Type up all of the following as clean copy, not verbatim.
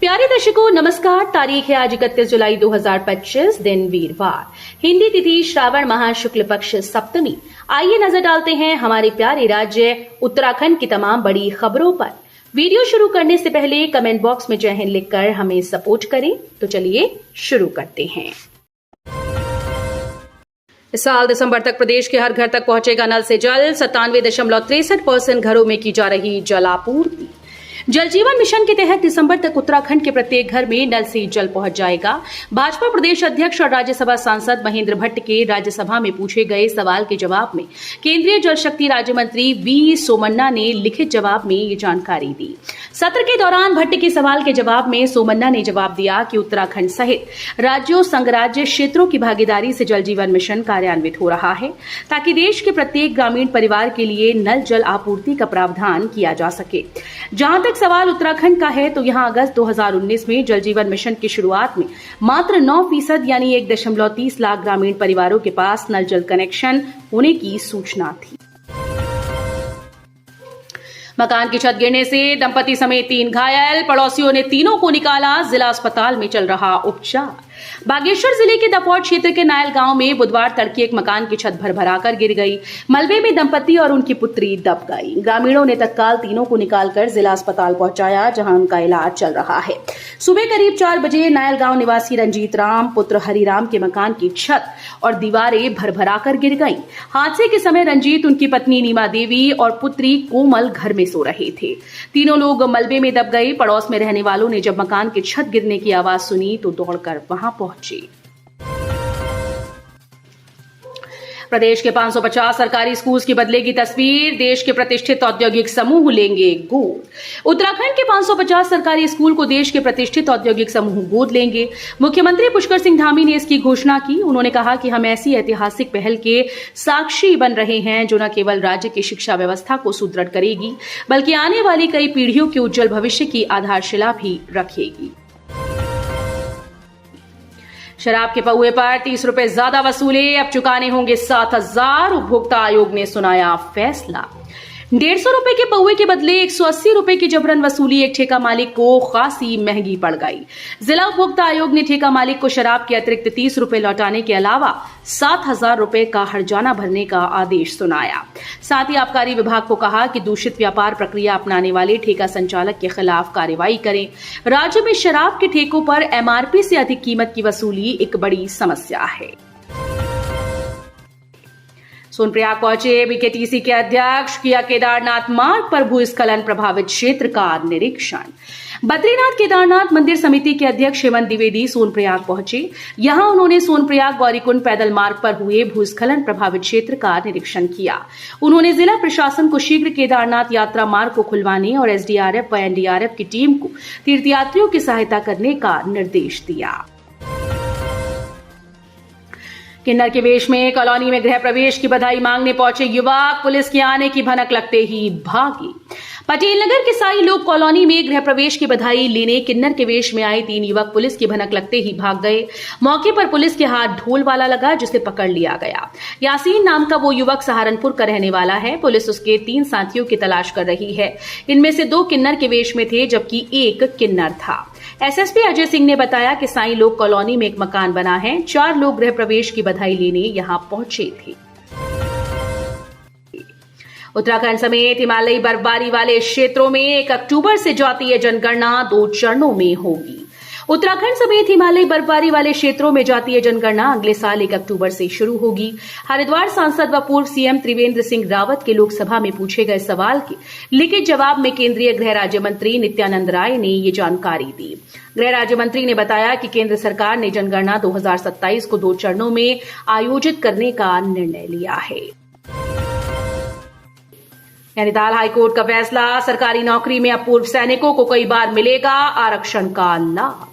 प्यारे दर्शकों नमस्कार। तारीख है आज 31 जुलाई 2025, दिन वीरवार, हिंदी तिथि श्रावण माह शुक्ल पक्ष सप्तमी। आइए नजर डालते हैं हमारे प्यारे राज्य उत्तराखंड की तमाम बड़ी खबरों पर। वीडियो शुरू करने से पहले कमेंट बॉक्स में जय हिंद लिखकर हमें सपोर्ट करें। तो चलिए शुरू करते हैं। इस साल दिसंबर तक प्रदेश के हर घर तक पहुंचेगा नल से जल। 97.63% घरों में की जा रही जलापूर्ति। जल जीवन मिशन के तहत दिसंबर तक उत्तराखंड के प्रत्येक घर में नल से जल पहुंच जाएगा। भाजपा प्रदेश अध्यक्ष और राज्यसभा सांसद महेंद्र भट्ट के राज्यसभा में पूछे गए सवाल के जवाब में केंद्रीय जल शक्ति राज्य मंत्री वी सोमन्ना ने लिखित जवाब में ये जानकारी दी। सत्र के दौरान भट्ट के सवाल के जवाब में सोमन्ना ने जवाब दिया कि उत्तराखंड सहित राज्यों संघराज्य क्षेत्रों की भागीदारी से जल जीवन मिशन कार्यान्वित हो रहा है ताकि देश के प्रत्येक ग्रामीण परिवार के लिए नल जल आपूर्ति का प्रावधान किया जा सके। जहां तक सवाल उत्तराखंड का है तो यहां अगस्त 2019 में जल जीवन मिशन की शुरुआत में मात्र 9% यानी 1.30 लाख ग्रामीण परिवारों के पास नल जल कनेक्शन होने की सूचना थी। मकान की छत गिरने से दंपति समेत 3 घायल, पड़ोसियों ने तीनों को निकाला, जिला अस्पताल में चल रहा उपचार। बागेश्वर जिले के दपौर क्षेत्र के नायल गांव में बुधवार तड़के एक मकान की छत भरभराकर गिर गई। मलबे में दंपति और उनकी पुत्री दब गई। ग्रामीणों ने तत्काल तीनों को निकालकर जिला अस्पताल पहुंचाया, जहां उनका इलाज चल रहा है। सुबह करीब 4 बजे नायल गांव निवासी रंजीत राम पुत्र हरिराम के मकान की छत और दीवारें भरभराकर गिर गईं। हादसे के समय रंजीत, उनकी पत्नी नीमा देवी और पुत्री कोमल घर में सो रहे थे। तीनों लोग मलबे में दब गए। पड़ोस में रहने वालों ने जब मकान की छत गिरने की आवाज सुनी तो दौड़कर वहां पहुंचे। प्रदेश के 550 सरकारी स्कूल की बदलेगी तस्वीर। देश के प्रतिष्ठित औद्योगिक समूह लेंगे गोद। उत्तराखंड के 550 सरकारी स्कूल को देश के प्रतिष्ठित औद्योगिक समूह गोद लेंगे। मुख्यमंत्री पुष्कर सिंह धामी ने इसकी घोषणा की। उन्होंने कहा कि हम ऐसी ऐतिहासिक पहल के साक्षी बन रहे हैं जो न केवल राज्य की शिक्षा व्यवस्था को सुदृढ़ करेगी बल्कि आने वाली कई पीढ़ियों के उज्जवल भविष्य की आधारशिला भी रखेगी। शराब के पौए पर 30 रुपए ज्यादा वसूले, अब चुकाने होंगे 7,000। उपभोक्ता आयोग ने सुनाया फैसला। 150 रुपए के पौए के बदले 180 रुपए की जबरन वसूली एक ठेका मालिक को खासी महंगी पड़ गई। जिला उपभोक्ता आयोग ने ठेका मालिक को शराब के अतिरिक्त 30 रुपए लौटाने के अलावा 7,000 रुपए का हर्जाना भरने का आदेश सुनाया। साथ ही आबकारी विभाग को कहा कि दूषित व्यापार प्रक्रिया अपनाने वाले ठेका संचालक के खिलाफ कार्रवाई करें। राज्य में शराब के ठेकों पर एमआरपी से अधिक कीमत की वसूली एक बड़ी समस्या है। सोनप्रयाग पहुंचे बीकेटीसी के अध्यक्ष, किया केदारनाथ मार्ग पर भूस्खलन प्रभावित क्षेत्र का निरीक्षण। बद्रीनाथ केदारनाथ मंदिर समिति के अध्यक्ष हेमंत द्विवेदी सोनप्रयाग पहुंचे। यहां उन्होंने सोनप्रयाग गौरीकुंड पैदल मार्ग पर हुए भूस्खलन प्रभावित क्षेत्र का निरीक्षण किया। उन्होंने जिला प्रशासन को शीघ्र केदारनाथ यात्रा मार्ग को खुलवाने और एसडीआरएफ व एनडीआरएफ की टीम को तीर्थयात्रियों की सहायता करने का निर्देश दिया। किन्नर के वेश में कॉलोनी में गृह प्रवेश की बधाई मांगने पहुंचे युवक, पुलिस के आने की भनक लगते ही भागे। पटेल नगर के साई लोग कॉलोनी में गृह प्रवेश की बधाई लेने किन्नर के वेश में आए 3 युवक पुलिस की भनक लगते ही भाग गए। मौके पर पुलिस के हाथ ढोल वाला लगा, जिसे पकड़ लिया गया। यासीन नाम का वो युवक सहारनपुर का रहने वाला है। पुलिस उसके 3 साथियों की तलाश कर रही है। इनमें से 2 किन्नर के वेश में थे जबकि 1 किन्नर था। एसएसपी अजय सिंह ने बताया कि साई लोग कॉलोनी में एक मकान बना है। 4 लोग गृह प्रवेश की बधाई लेने यहां पहुंचे थे। उत्तराखंड समेत हिमालयी बर्फबारी वाले क्षेत्रों में 1 अक्टूबर से जातीय जनगणना 2 चरणों में होगी। उत्तराखंड समेत हिमालयी बर्फबारी वाले क्षेत्रों में जातीय जनगणना अगले साल 1 अक्टूबर से शुरू होगी। हरिद्वार सांसद व पूर्व सीएम त्रिवेंद्र सिंह रावत के लोकसभा में पूछे गए सवाल के लिखित जवाब में केंद्रीय गृह राज्य मंत्री नित्यानंद राय ने ये जानकारी दी। गृह राज्य मंत्री ने बताया कि केंद्र सरकार ने जनगणना 2027 को 2 चरणों में आयोजित करने का निर्णय लिया है। नैनीताल हाईकोर्ट का फैसला, सरकारी नौकरी में अब पूर्व सैनिकों को कई बार मिलेगा आरक्षण का लाभ।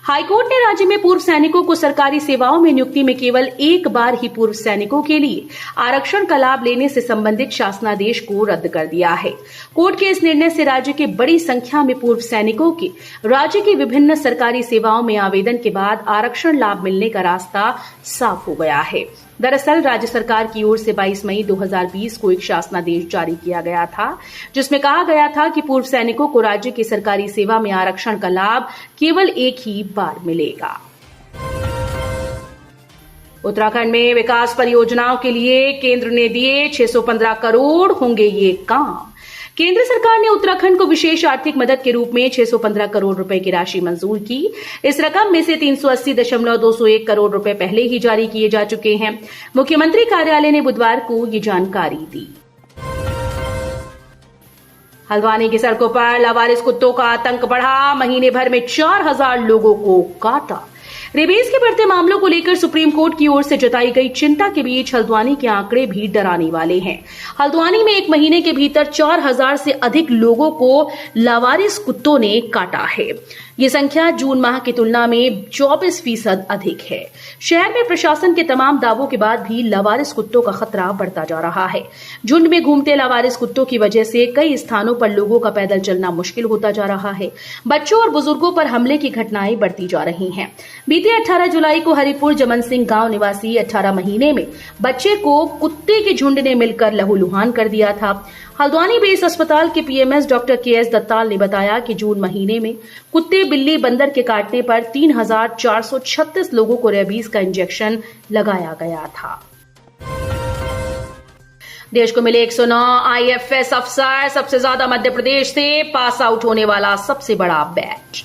हाईकोर्ट ने राज्य में पूर्व सैनिकों को सरकारी सेवाओं में नियुक्ति में केवल एक बार ही पूर्व सैनिकों के लिए आरक्षण का लाभ लेने से संबंधित शासनादेश को रद्द कर दिया है। कोर्ट के इस निर्णय से राज्य के बड़ी संख्या में पूर्व सैनिकों के राज्य की विभिन्न सरकारी सेवाओं में आवेदन के बाद आरक्षण लाभ मिलने का रास्ता साफ हो गया है। दरअसल राज्य सरकार की ओर से 22 मई 2020 को एक शासनादेश जारी किया गया था, जिसमें कहा गया था कि पूर्व सैनिकों को राज्य की सरकारी सेवा में आरक्षण का लाभ केवल एक ही बार मिलेगा। उत्तराखंड में विकास परियोजनाओं के लिए केंद्र ने दिए 615 करोड़, होंगे ये काम। केंद्र सरकार ने उत्तराखंड को विशेष आर्थिक मदद के रूप में 615 करोड़ रुपए की राशि मंजूर की। इस रकम में से 380.201 करोड़ रुपए पहले ही जारी किए जा चुके हैं। मुख्यमंत्री कार्यालय ने बुधवार को ये जानकारी दी। हल्द्वानी की सड़कों पर लावारिस कुत्तों का आतंक बढ़ा, महीने भर में 4000 लोगों को काटा। रेबीज के बढ़ते मामलों को लेकर सुप्रीम कोर्ट की ओर से जताई गई चिंता के बीच हल्द्वानी के आंकड़े भी डराने वाले हैं। हल्द्वानी में एक महीने के भीतर 4000 से अधिक लोगों को लावारिस कुत्तों ने काटा है। ये संख्या जून माह की तुलना में 24% अधिक है। शहर में प्रशासन के तमाम दावों के बाद भी लावारिस कुत्तों का खतरा बढ़ता जा रहा है। झुंड में घूमते लावारिस कुत्तों की वजह से कई स्थानों पर लोगों का पैदल चलना मुश्किल होता जा रहा है। बच्चों और बुजुर्गों पर हमले की घटनाएं बढ़ती जा रही हैं। बीते 18 जुलाई को हरिपुर जमन सिंह गांव निवासी 18 महीने में बच्चे को कुत्ते के झुंड ने मिलकर लहूलुहान कर दिया था। हल्द्वानी बेस अस्पताल के पीएमएस डॉक्टर केएस दत्ताल ने बताया कि जून महीने में कुत्ते बिल्ली बंदर के काटने पर 3436 लोगों को रेबीज का इंजेक्शन लगाया गया था। देश को मिले 109 आईएफएस अफसर, सबसे ज्यादा मध्य प्रदेश से पास आउट होने वाला सबसे बड़ा बैच।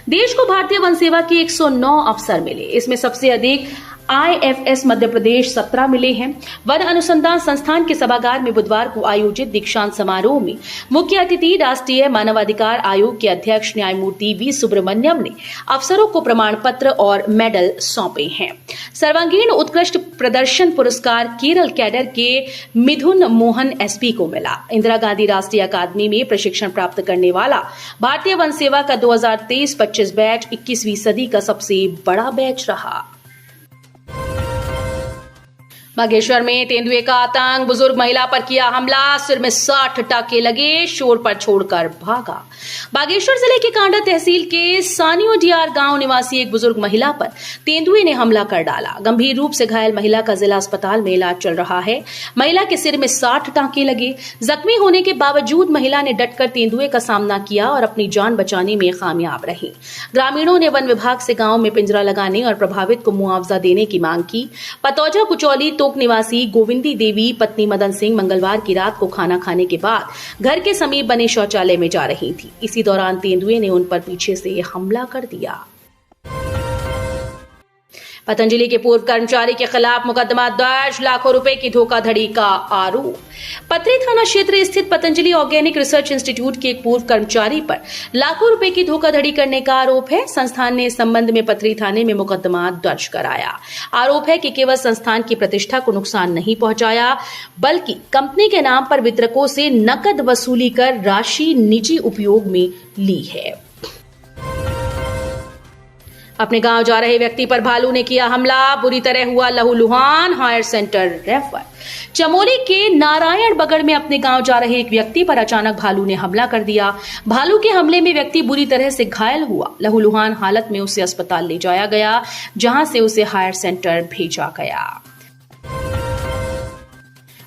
देश को भारतीय वन सेवा के 109 अफसर मिले। इसमें सबसे अधिक आईएफएस मध्य प्रदेश 17 मिले हैं। वन अनुसंधान संस्थान के सभागार में बुधवार को आयोजित दीक्षांत समारोह में मुख्य अतिथि राष्ट्रीय मानवाधिकार आयोग के अध्यक्ष न्यायमूर्ति वी सुब्रमण्यम ने अफसरों को प्रमाण पत्र और मेडल सौंपे हैं। सर्वांगीण उत्कृष्ट प्रदर्शन पुरस्कार केरल कैडर के मिथुन मोहन एसपी को मिला। इंदिरा गांधी राष्ट्रीय अकादमी में प्रशिक्षण प्राप्त करने वाला भारतीय वन सेवा का 2023-25 बैच 21वीं सदी का सबसे बड़ा बैच रहा। बागेश्वर में तेंदुए का आतंक, बुजुर्ग महिला पर किया हमला, सिर में 60 टाके लगे, शोर पर छोड़कर भागा। बागेश्वर जिले के कांडा तहसील के सानियोडियार गांव निवासी एक बुजुर्ग महिला पर तेंदुए ने हमला कर डाला। गंभीर रूप से घायल महिला का जिला अस्पताल में इलाज चल रहा है। महिला के सिर में 60 टाके लगे। जख्मी होने के बावजूद महिला ने डटकर तेंदुए का सामना किया और अपनी जान बचाने में कामयाब रही। ग्रामीणों ने वन विभाग से गांव में पिंजरा लगाने और प्रभावित को मुआवजा देने की मांग की। पतौजा कुचौली तोक निवासी गोविंदी देवी पत्नी मदन सिंह मंगलवार की रात को खाना खाने के बाद घर के समीप बने शौचालय में जा रही थी। इसी दौरान तेंदुए ने उन पर पीछे से हमला कर दिया। पतंजलि के पूर्व कर्मचारी के खिलाफ मुकदमा दर्ज, लाखों रुपए की धोखाधड़ी का आरोप। पतरी थाना क्षेत्र स्थित पतंजलि ऑर्गेनिक रिसर्च इंस्टीट्यूट के एक पूर्व कर्मचारी पर लाखों रुपए की धोखाधड़ी करने का आरोप है। संस्थान ने इस संबंध में पतरी थाने में मुकदमा दर्ज कराया। आरोप है कि केवल संस्थान की प्रतिष्ठा को नुकसान नहीं पहुंचाया, बल्कि कंपनी के नाम पर वितरकों से नकद वसूली कर राशि निजी उपयोग में ली है। अपने गांव जा रहे व्यक्ति पर भालू ने किया हमला, बुरी तरह हुआ लहूलुहान, हायर सेंटर रेफर। चमोली के नारायणबगड़ में अपने गांव जा रहे एक व्यक्ति पर अचानक भालू ने हमला कर दिया। भालू के हमले में व्यक्ति बुरी तरह से घायल हुआ। लहूलुहान हालत में उसे अस्पताल ले जाया गया, जहां से उसे हायर सेंटर भेजा गया।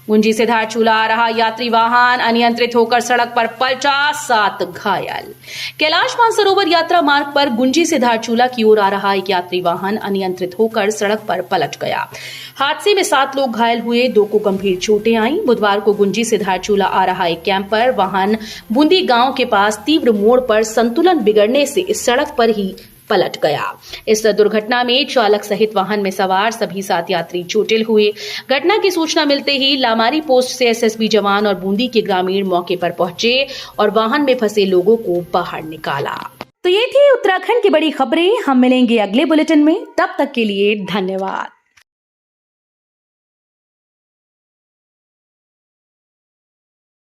गुंजी से धारचूला आ रहा यात्री वाहन अनियंत्रित होकर सड़क पर पलटा, 7 घायल। कैलाश मानसरोवर यात्रा मार्ग पर गुंजी से धारचूला की ओर आ रहा एक यात्री वाहन अनियंत्रित होकर सड़क पर पलट गया। हादसे में 7 लोग घायल हुए, 2 को गंभीर चोटें आईं। बुधवार को गुंजी से धारचूला आ रहा एक कैंपर वाहन बूंदी गांव के पास तीव्र मोड़ पर संतुलन बिगड़ने से इस सड़क पर ही पलट गया। इस दुर्घटना में चालक सहित वाहन में सवार सभी 7 यात्री चोटिल हुए। घटना की सूचना मिलते ही लामारी पोस्ट से एसएसबी जवान और बूंदी के ग्रामीण मौके पर पहुंचे और वाहन में फंसे लोगों को बाहर निकाला। तो ये थी उत्तराखंड की बड़ी खबरें। हम मिलेंगे अगले बुलेटिन में, तब तक के लिए धन्यवाद।